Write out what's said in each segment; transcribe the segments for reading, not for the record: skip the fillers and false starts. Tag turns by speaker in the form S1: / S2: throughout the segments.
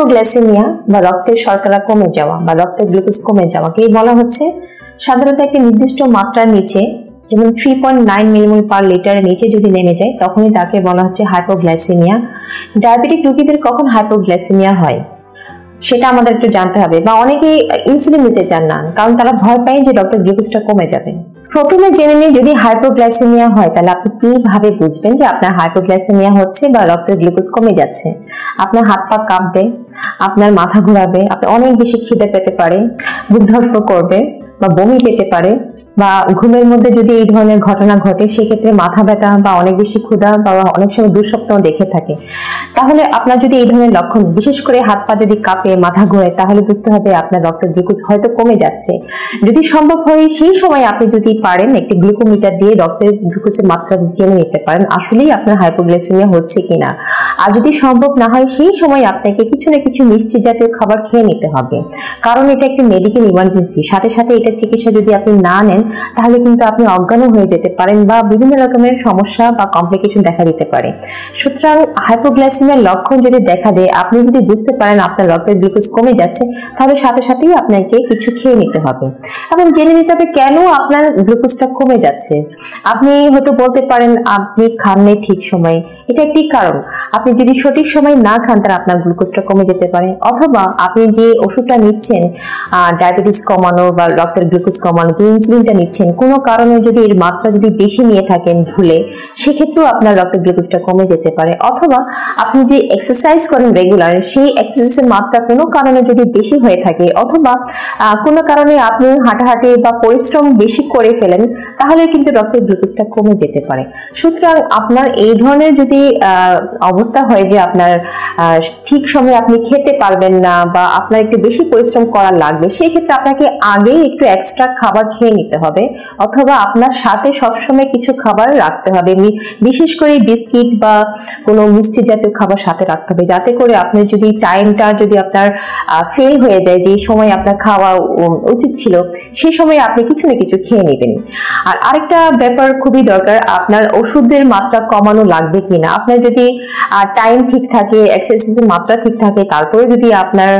S1: Hypoglycaemia বা রক্তের শর্করা কমে যাওয়া বা রক্তের গ্লুকোজ কমে যাওয়াকেই বলা হচ্ছে সাধারণত একটা নির্দিষ্ট মাত্রার নিচে, যেমন 3.9 মিলিমোল পার লিটারের নিচে যদি নেমে যায় তখনই তাকে বলা হচ্ছে হাইপোগ্লাইসেমিয়া। ডায়াবেটিক রোগীদের কখন হাইপোগ্লাইসেমিয়া হয় সেটা আমাদের একটু জানতে হবে, বা অনেকেই ইনসুলিন নিতে চান না কারণ তারা ভয় পায় যে রক্তের গ্লুকোজটা কমে যাবে। প্রথমে জেনে নিই যদি হাইপোগ্লাইসেমিয়া হয় তাহলে আপনি কিভাবে বুঝবেন যে আপনার হাইপোগ্লাইসেমিয়া হচ্ছে বা রক্তের গ্লুকোজ কমে যাচ্ছে। আপনার হাত পা কাঁপবে, আপনার মাথা ঘোরাবে, আপনি অনেক বেশি খিদে পেতে পারে, বুক ধড়ফড় করবে বা বমি পেতে পারে, বা ঘুমের মধ্যে যদি এই ধরনের ঘটনা ঘটে সেক্ষেত্রে মাথা ব্যথা বা অনেক বেশি ক্ষুধা বা অনেক সময় দুঃস্বপ্ন দেখে থাকে, তাহলে আপনার যদি এই ধরনের লক্ষণ, বিশেষ করে হাত পা যদি কাঁপে, মাথা ঘোরে, তাহলে বুঝতে হবে আপনার রক্তের গ্লুকোজ হয়তো কমে যাচ্ছে। যদি সম্ভব হয় সেই সময় আপনি যদি পারেন একটি গ্লুকোমিটার দিয়ে রক্তের গ্লুকোজের মাত্রা জেনে নিতে পারেন আসলেই আপনার হাইপোগ্লাইসেমিয়া হচ্ছে কিনা। আর যদি সম্ভব না হয় সেই সময় আপনাকে কিছু না কিছু মিষ্টি জাতীয় খাবার খেয়ে নিতে হবে, কারণ এটা একটি মেডিকেল ইমার্জেন্সি। সাথে সাথে এটা চিকিৎসা যদি আপনি না নেন তাহলে কিন্তু আপনি অজ্ঞান হয়ে যেতে পারেন বা বিভিন্ন রকমের সমস্যা বা কমপ্লিকেশন দেখা দিতে পারে। সুতরাং হাইপোগ্লাইসেমিয়ার লক্ষণ যদি দেখা দেয়, আপনি যদি বুঝতে পারেন আপনার রক্তের গ্লুকোজ কমে যাচ্ছে, তাহলে সাথে সাথেই আপনাকে কিছু খেয়ে নিতে হবে এবং জেনে নিতে হবে কেন আপনার গ্লুকোজটা কমে যাচ্ছে। আপনি হয়তো বলতে পারেন আপনি খাননি ঠিক সময়ে, এটা একটি কারণ। আপনি যদি সঠিক সময় না খান তাহলে আপনার গ্লুকোজটা কমে যেতে পারে, অথবা আপনি যে ওষুধটা নিচ্ছেন ডায়াবেটিস কমানো বা রক্তের গ্লুকোজ কমানো, যে ইনসুলিনটা নিচ্ছেন, কোনো কারণে যদি এর মাত্রা যদি বেশি নিয়ে থাকেন ভুলে, সেক্ষেত্রেও আপনার রক্তের গ্লুকোজটা কমে যেতে পারে। অথবা আপনি যে এক্সারসাইজ করেন রেগুলার, সেই এক্সারসাইজের মাত্রা কোনো কারণে যদি বেশি হয়ে থাকে, অথবা কোনো কারণে আপনি হাঁটাহাঁটি বা পরিশ্রম বেশি করে ফেলেন, তাহলে কিন্তু রক্তের গ্লুকোজটা কমে যেতে পারে। সুতরাং আপনার এই ধরনের যদি অবস্থা হয় যে আপনার ঠিক সময়ে আপনি খেতে পারবেন না বা আপনার একটু বেশি পরিশ্রম করা লাগবে, সেই ক্ষেত্রে আপনাকে আগেই একটু এক্সট্রা খাবার খেয়ে নিতে হবে, অথবা আপনার সাথে সবসময় কিছু খাবার রাখতে হবে, বিশেষ করে বিস্কিট বা কোনো মিষ্টি জাতীয় খাবার সাথে রাখতে হবে, যাতে করে আপনার যদি টাইমটা যদি আপনার ফেল হয়ে যায়, যে সময় আপনার খাওয়া উচিত ছিল সেই সময় আপনি কিছু না কিছু খেয়ে নেবেন। আর আরেকটা ব্যাপার খুবই দরকার, আপনার ওষুধের মাত্রা কমানো লাগবে কিনা। আপনার যদি টাইম ঠিক থাকে, এক্সারসাইজের মাত্রা ঠিক থাকে, তারপরে যদি আপনার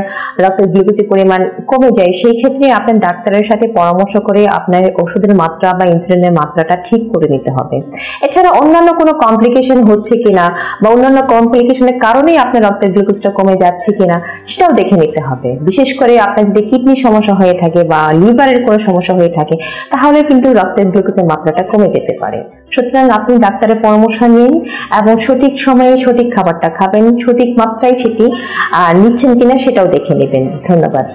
S1: রক্তের গ্লুকোজের পরিমাণ কমে যায়, সেই ক্ষেত্রে আপনার ডাক্তারের সাথে পরামর্শ করে আপনার ওষুধের মাত্রা বা ইনসুলিনের মাত্রাটা ঠিক করে নিতে হবে। এছাড়া অন্যান্য কোনো কমপ্লিকেশন হচ্ছে কিনা বা অন্যান্য কমপ্লিকেশনের কারণেই আপনার রক্তের গ্লুকোজটা কমে যাচ্ছে কিনা সেটাও দেখে নিতে হবে। বিশেষ করে আপনার যদি কিডনির সমস্যা হয়ে থাকে বা লিভারের কোনো সমস্যা হয়ে থাকে, তাহলে কিন্তু রক্তের গ্লুকোজের মাত্রাটা কমে যেতে পারে। সুতরাং আপনি ডাক্তারের পরামর্শ নিন এবং সঠিক সময়ে সঠিক খাবারটা খাবেন, সঠিক মাত্রায় সেটি নিচ্ছেন কিনা সেটাও দেখে নেবেন। ধন্যবাদ।